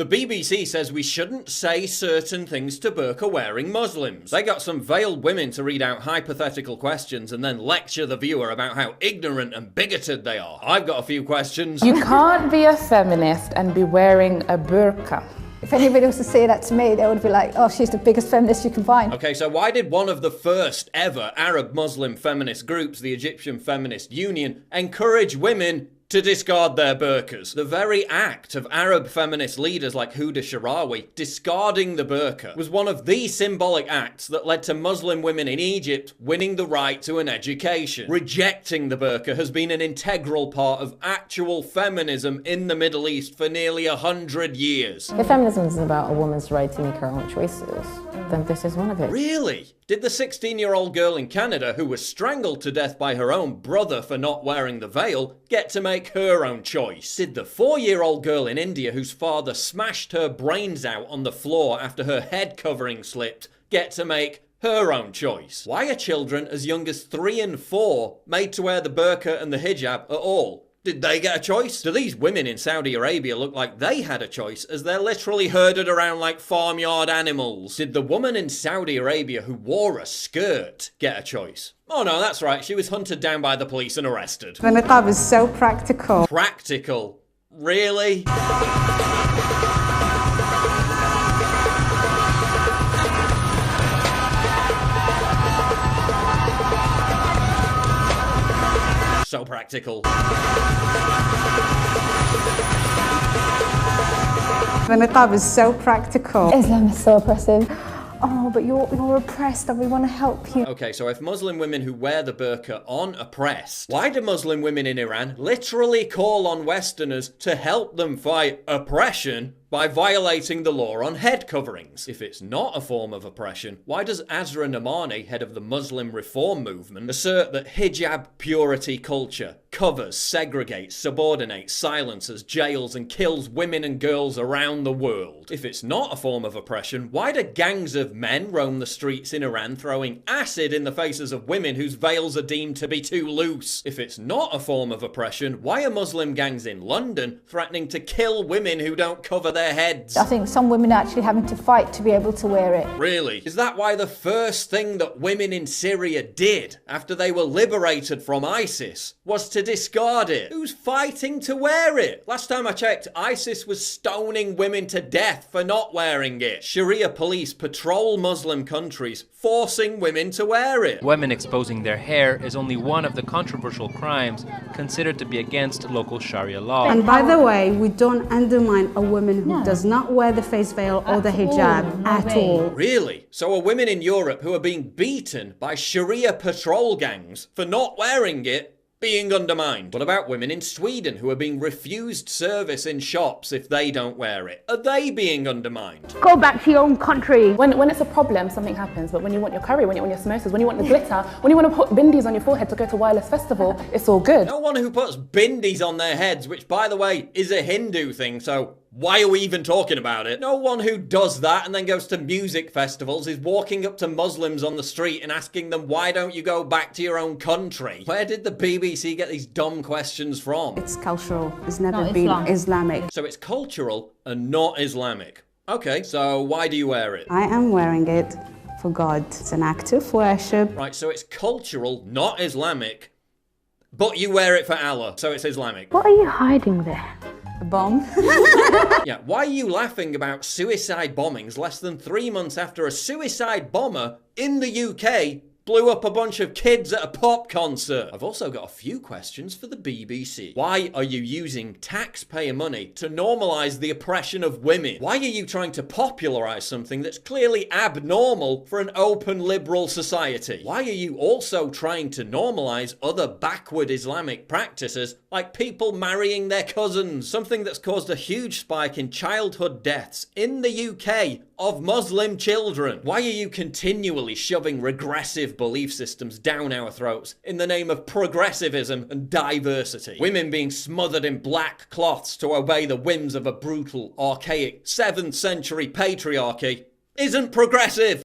The BBC says we shouldn't say certain things to burqa-wearing Muslims. They got some veiled women to read out hypothetical questions and then lecture the viewer about how ignorant and bigoted they are. I've got a few questions. You can't be a feminist and be wearing a burqa. If anybody was to say that to me, they would be like, oh, she's the biggest feminist you can find. Okay, so why did one of the first ever Arab Muslim feminist groups, the Egyptian Feminist Union, encourage women to discard their burqas? The very act of Arab feminist leaders like Huda Sharawi discarding the burqa was one of the symbolic acts that led to Muslim women in Egypt winning the right to an education. Rejecting the burqa has been an integral part of actual feminism in the Middle East for nearly 100 years. If feminism is about a woman's right to make her own choices, then this is one of it. Really? Did the 16-year-old girl in Canada who was strangled to death by her own brother for not wearing the veil get to make her own choice? Did the 4-year-old girl in India whose father smashed her brains out on the floor after her head covering slipped get to make her own choice? Why are children as young as 3 and 4 made to wear the burqa and the hijab at all? Did they get a choice? Do these women in Saudi Arabia look like they had a choice as they're literally herded around like farmyard animals? Did the woman in Saudi Arabia who wore a skirt get a choice? Oh no, that's right, she was hunted down by the police and arrested. The niqab is so practical. Practical? Really? So practical. The niqab is so practical. Islam is so oppressive. Oh, but you're oppressed and we want to help you. Okay, so if Muslim women who wear the burqa aren't oppressed, why do Muslim women in Iran literally call on Westerners to help them fight oppression by violating the law on head coverings? If it's not a form of oppression, why does Azra Namani, head of the Muslim Reform Movement, assert that hijab purity culture covers, segregates, subordinates, silences, jails and kills women and girls around the world? If it's not a form of oppression, why do gangs of men roam the streets in Iran throwing acid in the faces of women whose veils are deemed to be too loose? If it's not a form of oppression, why are Muslim gangs in London threatening to kill women who don't cover their heads? I think some women are actually having to fight to be able to wear it. Really? Is that why the first thing that women in Syria did after they were liberated from ISIS was to discard it? Who's fighting to wear it? Last time I checked, ISIS was stoning women to death for not wearing it. Sharia police patrol Muslim countries, forcing women to wear it. Women exposing their hair is only one of the controversial crimes considered to be against local Sharia law. And by the way, we don't undermine a woman who does not wear the face veil or the hijab at all. Really? So are women in Europe who are being beaten by Sharia patrol gangs for not wearing it being undermined? What about women in Sweden who are being refused service in shops if they don't wear it? Are they being undermined? Go back to your own country. When it's a problem, something happens. But when you want your curry, when you want your samosas, when you want the glitter, when you want to put bindis on your forehead to go to Wireless Festival, it's all good. No one who puts bindis on their heads, which by the way is a Hindu thing, so why are we even talking about it? No one who does that and then goes to music festivals is walking up to Muslims on the street and asking them, why don't you go back to your own country? Where did the BBC get these dumb questions from? It's cultural. It's never been Islamic. So it's cultural and not Islamic. Okay, so why do you wear it? I am wearing it for God. It's an act of worship. Right, so it's cultural, not Islamic, but you wear it for Allah, so it's Islamic. What are you hiding there? A bomb. Yeah, why are you laughing about suicide bombings less than 3 months after a suicide bomber in the UK blew up a bunch of kids at a pop concert? I've also got a few questions for the BBC. Why are you using taxpayer money to normalise the oppression of women? Why are you trying to popularise something that's clearly abnormal for an open liberal society? Why are you also trying to normalise other backward Islamic practices like people marrying their cousins? Something that's caused a huge spike in childhood deaths in the UK of Muslim children. Why are you continually shoving regressive belief systems down our throats in the name of progressivism and diversity? Women being smothered in black cloths to obey the whims of a brutal, archaic 7th century patriarchy isn't progressive.